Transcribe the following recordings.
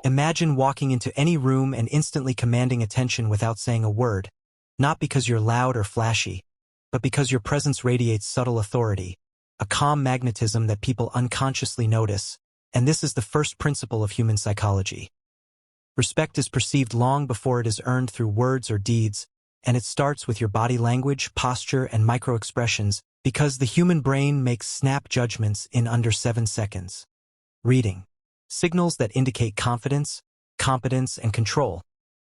Imagine walking into any room and instantly commanding attention without saying a word, not because you're loud or flashy, but because your presence radiates subtle authority, a calm magnetism that people unconsciously notice, and this is the first principle of human psychology. Respect is perceived long before it is earned through words or deeds, and it starts with your body language, posture, and micro-expressions because the human brain makes snap judgments in under 7 seconds. Reading. Signals that indicate confidence, competence, and control.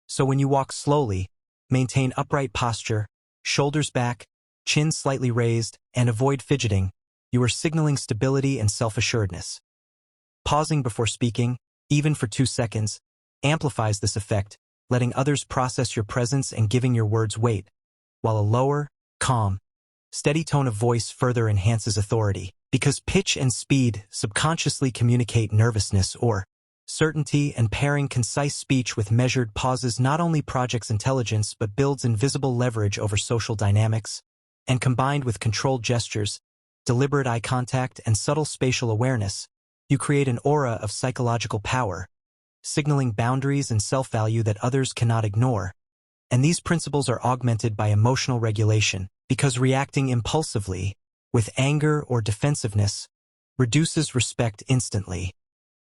So when you walk slowly, maintain upright posture, shoulders back, chin slightly raised, and avoid fidgeting, you are signaling stability and self-assuredness. Pausing before speaking, even for 2 seconds, amplifies this effect, letting others process your presence and giving your words weight, while a lower, calm, steady tone of voice further enhances authority, because pitch and speed subconsciously communicate nervousness or certainty, and pairing concise speech with measured pauses not only projects intelligence but builds invisible leverage over social dynamics, and combined with controlled gestures, deliberate eye contact, and subtle spatial awareness, you create an aura of psychological power, signaling boundaries and self-value that others cannot ignore. And these principles are augmented by emotional regulation, because reacting impulsively, with anger or defensiveness, reduces respect instantly,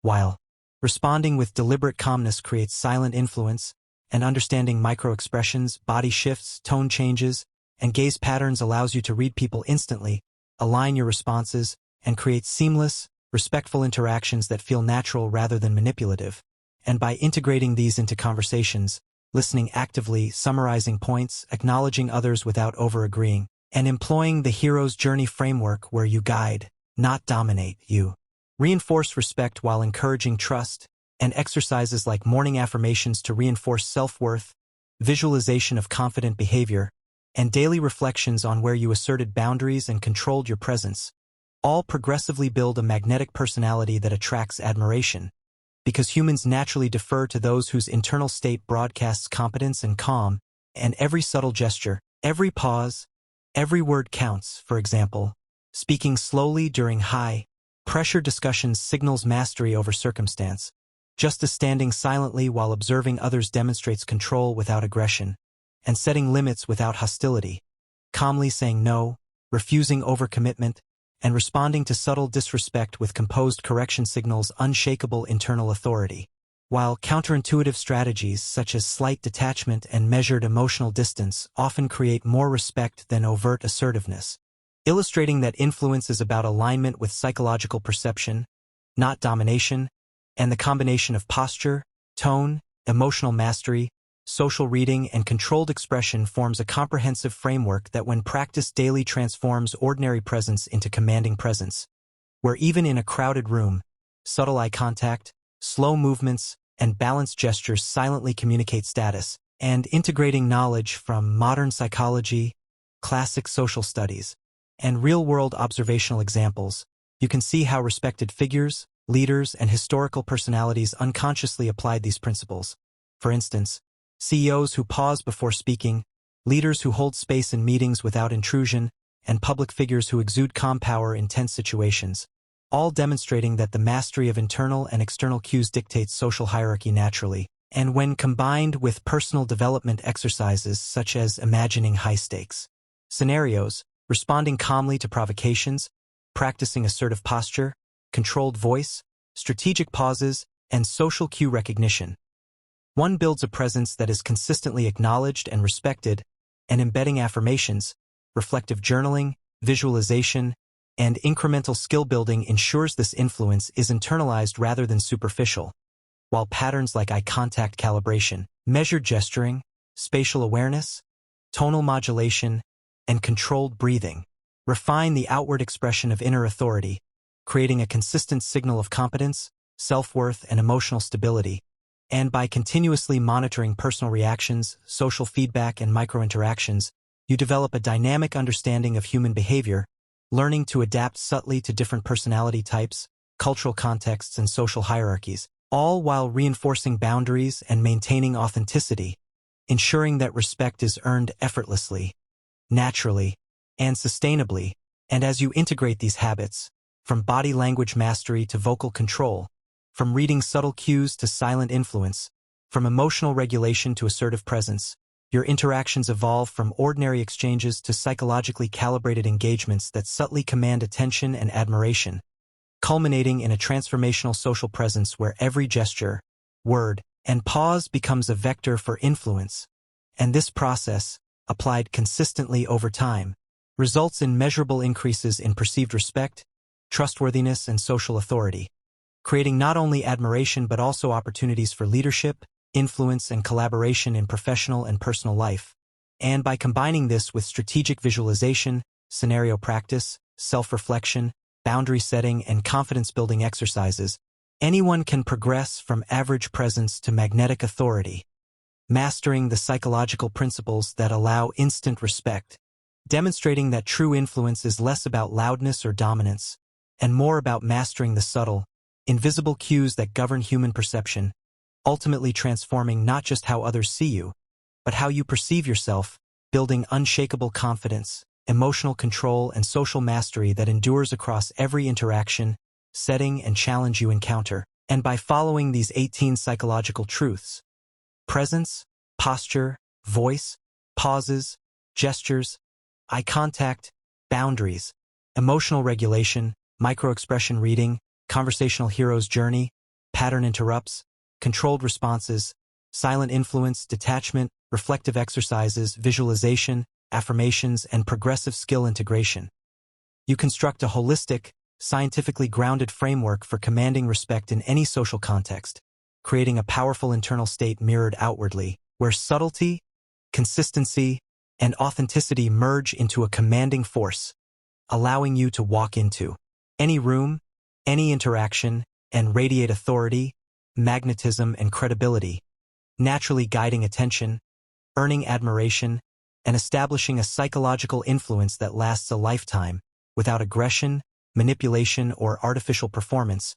while responding with deliberate calmness creates silent influence, and understanding micro-expressions, body shifts, tone changes, and gaze patterns allows you to read people instantly, align your responses, and create seamless, respectful interactions that feel natural rather than manipulative. And by integrating these into conversations, listening actively, summarizing points, acknowledging others without over-agreeing, and employing the hero's journey framework where you guide, not dominate, you reinforce respect while encouraging trust, and exercises like morning affirmations to reinforce self-worth, visualization of confident behavior, and daily reflections on where you asserted boundaries and controlled your presence, all progressively build a magnetic personality that attracts admiration, because humans naturally defer to those whose internal state broadcasts competence and calm, and every subtle gesture, every pause, every word counts. For example, speaking slowly during high-pressure discussions signals mastery over circumstance, just as standing silently while observing others demonstrates control without aggression, and setting limits without hostility, calmly saying no, refusing overcommitment, and responding to subtle disrespect with composed correction signals unshakable internal authority, while counterintuitive strategies such as slight detachment and measured emotional distance often create more respect than overt assertiveness, illustrating that influence is about alignment with psychological perception, not domination, and the combination of posture, tone, emotional mastery, social reading, and controlled expression forms a comprehensive framework that when practiced daily transforms ordinary presence into commanding presence, where even in a crowded room, subtle eye contact, slow movements, and balanced gestures silently communicate status, and integrating knowledge from modern psychology, classic social studies, and real-world observational examples, you can see how respected figures, leaders, and historical personalities unconsciously applied these principles. For instance, CEOs who pause before speaking, leaders who hold space in meetings without intrusion, and public figures who exude calm power in tense situations, all demonstrating that the mastery of internal and external cues dictates social hierarchy naturally, and when combined with personal development exercises such as imagining high-stakes scenarios, responding calmly to provocations, practicing assertive posture, controlled voice, strategic pauses, and social cue recognition, one builds a presence that is consistently acknowledged and respected, and embedding affirmations, reflective journaling, visualization, and incremental skill building ensures this influence is internalized rather than superficial, while patterns like eye contact calibration, measured gesturing, spatial awareness, tonal modulation, and controlled breathing refine the outward expression of inner authority, creating a consistent signal of competence, self-worth, and emotional stability. And by continuously monitoring personal reactions, social feedback, and micro-interactions, you develop a dynamic understanding of human behavior, learning to adapt subtly to different personality types, cultural contexts, and social hierarchies, all while reinforcing boundaries and maintaining authenticity, ensuring that respect is earned effortlessly, naturally, and sustainably. And as you integrate these habits, from body language mastery to vocal control, From reading subtle cues to silent influence, from emotional regulation to assertive presence, your interactions evolve from ordinary exchanges to psychologically calibrated engagements that subtly command attention and admiration, culminating in a transformational social presence where every gesture, word, and pause becomes a vector for influence. And this process, applied consistently over time, results in measurable increases in perceived respect, trustworthiness, and social authority, creating not only admiration but also opportunities for leadership, influence, and collaboration in professional and personal life. And by combining this with strategic visualization, scenario practice, self-reflection, boundary setting, and confidence-building exercises, anyone can progress from average presence to magnetic authority, mastering the psychological principles that allow instant respect, demonstrating that true influence is less about loudness or dominance, and more about mastering the subtle, invisible cues that govern human perception, ultimately transforming not just how others see you, but how you perceive yourself, building unshakable confidence, emotional control, and social mastery that endures across every interaction, setting, and challenge you encounter. And by following these 18 psychological truths, presence, posture, voice, pauses, gestures, eye contact, boundaries, emotional regulation, microexpression reading, conversational hero's journey, pattern interrupts, controlled responses, silent influence, detachment, reflective exercises, visualization, affirmations, and progressive skill integration, you construct a holistic, scientifically grounded framework for commanding respect in any social context, creating a powerful internal state mirrored outwardly, where subtlety, consistency, and authenticity merge into a commanding force, allowing you to walk into any room, any interaction, and radiate authority, magnetism, and credibility, naturally guiding attention, earning admiration, and establishing a psychological influence that lasts a lifetime, without aggression, manipulation, or artificial performance,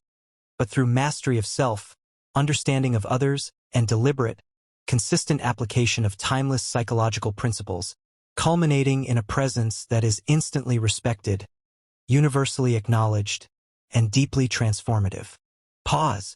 but through mastery of self, understanding of others, and deliberate, consistent application of timeless psychological principles, culminating in a presence that is instantly respected, universally acknowledged, and deeply transformative. Pause.